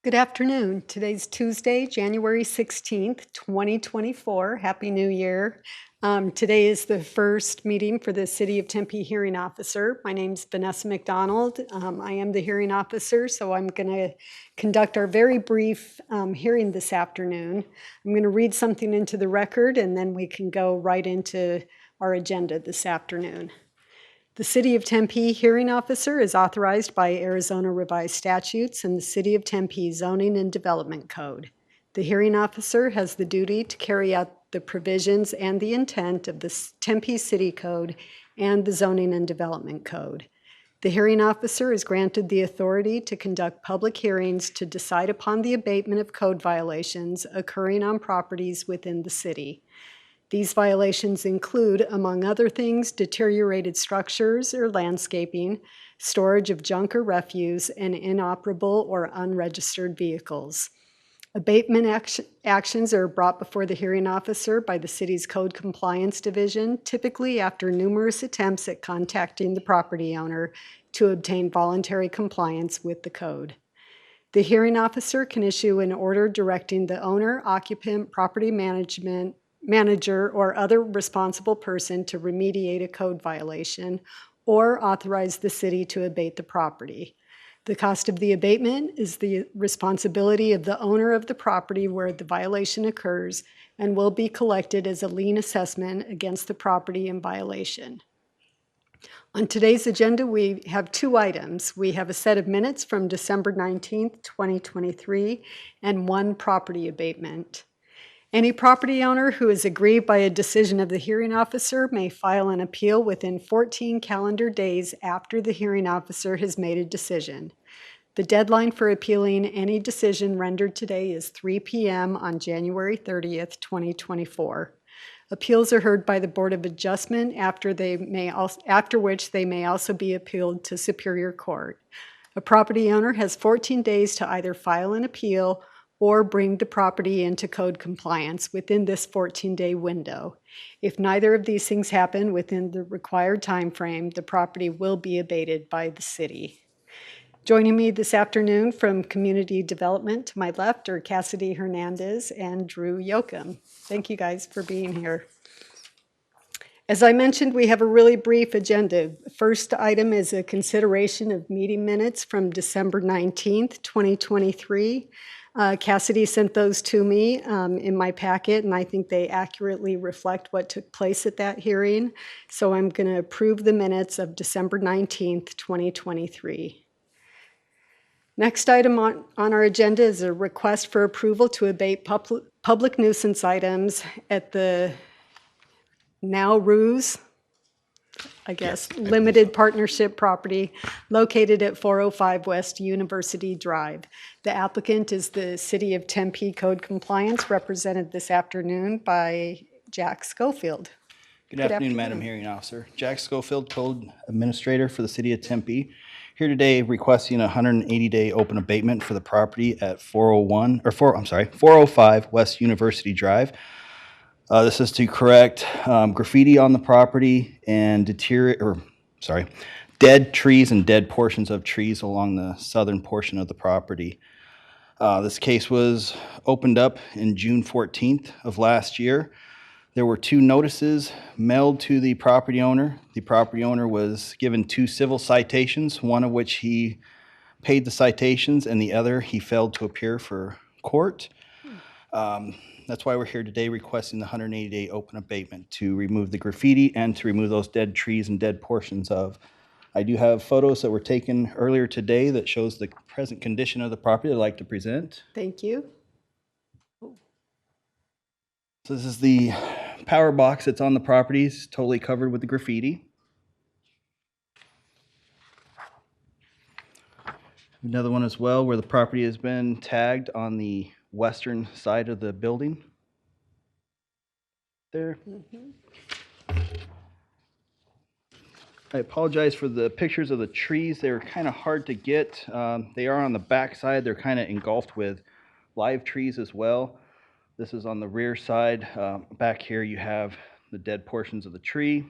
Good afternoon. Today's Tuesday, January 16th, 2024. Happy New Year. Today is the first meeting for the City of Tempe Hearing Officer. My name's Vanessa McDonald. I am the hearing officer, so I'm going to conduct our very brief hearing this afternoon. I'm going to read something into the record, and then we can go right into our agenda this afternoon. The City of Tempe hearing officer is authorized by Arizona Revised Statutes and the City of Tempe Zoning and Development Code. The hearing officer has the duty to carry out the provisions and the intent of the Tempe City Code and the Zoning and Development Code. The hearing officer is granted the authority to conduct public hearings to decide upon the abatement of code violations occurring on properties within the city. These violations include, among other things, deteriorated structures or landscaping, storage of junk or refuse, and inoperable or unregistered vehicles. Abatement actions are brought before the hearing officer by the city's Code Compliance Division, typically after numerous attempts at contacting the property owner to obtain voluntary compliance with the code. The hearing officer can issue an order directing the owner, occupant, property manager, or other responsible person to remediate a code violation or authorize the city to abate the property. The cost of the abatement is the responsibility of the owner of the property where the violation occurs and will be collected as a lien assessment against the property in violation. On today's agenda, we have two items. We have a set of minutes from December 19th, 2023, and one property abatement. Any property owner who is aggrieved by a decision of the hearing officer may file an appeal within 14 calendar days after the hearing officer has made a decision. The deadline for appealing any decision rendered today is 3 p.m. on January 30th, 2024. Appeals are heard by the Board of Adjustment, after which they may also be appealed to Superior Court. A property owner has 14 days to either file an appeal or bring the property into code compliance within this 14-day window. If neither of these things happen within the required time frame, the property will be abated by the city. Joining me this afternoon from Community Development to my left are Cassidy Hernandez and Drew Yoakum. Thank you guys for being here. As I mentioned, we have a really brief agenda. First item is a consideration of meeting minutes from December 19th, 2023. Cassidy sent those to me in my packet, and I think they accurately reflect what took place at that hearing. So I'm going to approve the minutes of December 19th, 2023. Next item on our agenda is a request for approval to abate public nuisance items at the now Ruse, limited partnership property located at 405 West University Drive. The applicant is the City of Tempe Code Compliance, represented this afternoon by Jack Schofield. Good afternoon, Madam Hearing Officer. Jack Schofield, Code Administrator for the City of Tempe. Here today requesting a 180-day open abatement for the property at 405 West University Drive. This is to correct graffiti on the property and dead trees and dead portions of trees along the southern portion of the property. This case was opened up in June 14th of last year. There were 2 notices mailed to the property owner. The property owner was given 2 civil citations, one of which he paid the citations and the other he failed to appear for court. That's why we're here today requesting the 180-day open abatement to remove the graffiti and to remove those dead trees and dead portions of. I do have photos that were taken earlier today that shows the present condition of the property I'd like to present. Thank you. So this is the power box that's on the property. It's totally covered with the graffiti. Another one as well where the property has been tagged on the western side of the building. There. I apologize for the pictures of the trees. They're kind of hard to get. They are on the back side. They're kind of engulfed with live trees as well. This is on the rear side. Back here you have the dead portions of the tree.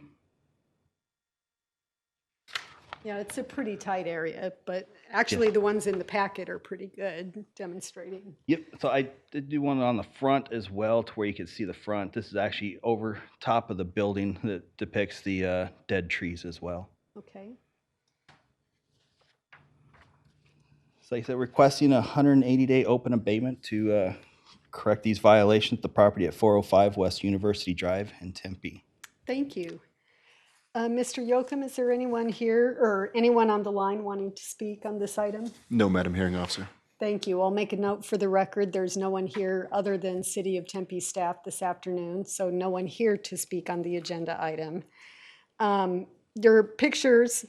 Yeah, it's a pretty tight area, but Actually, the ones in the packet are pretty good demonstrating. Yep, so I did do one on the front as well to where you can see the front. This is actually over top of the building that depicts the dead trees as well. Okay. So like I said, requesting a 180-day open abatement to correct these violations at the property at 405 West University Drive in Tempe. Thank you. Mr. Yocum, is there anyone here or anyone on the line wanting to speak on this item? No, Madam Hearing Officer. Thank you. I'll make a note for the record. There's no one here other than City of Tempe staff this afternoon, so no one here to speak on the agenda item. Your pictures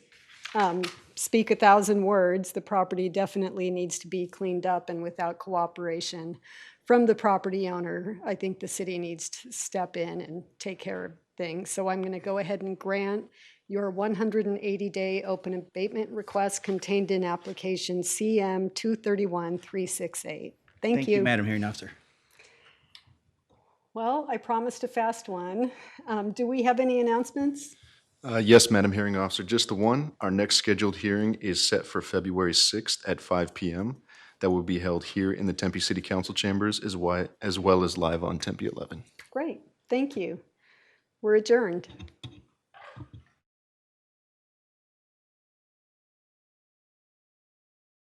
speak 1,000 words. The property definitely needs to be cleaned up, and without cooperation from the property owner, I think the city needs to step in and take care of things. So I'm going to go ahead and grant your 180-day open abatement request contained in application CM 231368. Thank you. Madam Hearing Officer. Well, I promised a fast one. Do we have any announcements? Yes, Madam Hearing Officer, just the one. Our next scheduled hearing is set for February 6th at 5 p.m. That will be held here in the Tempe City Council chambers as well as live on Tempe 11. Great. Thank you. We're adjourned.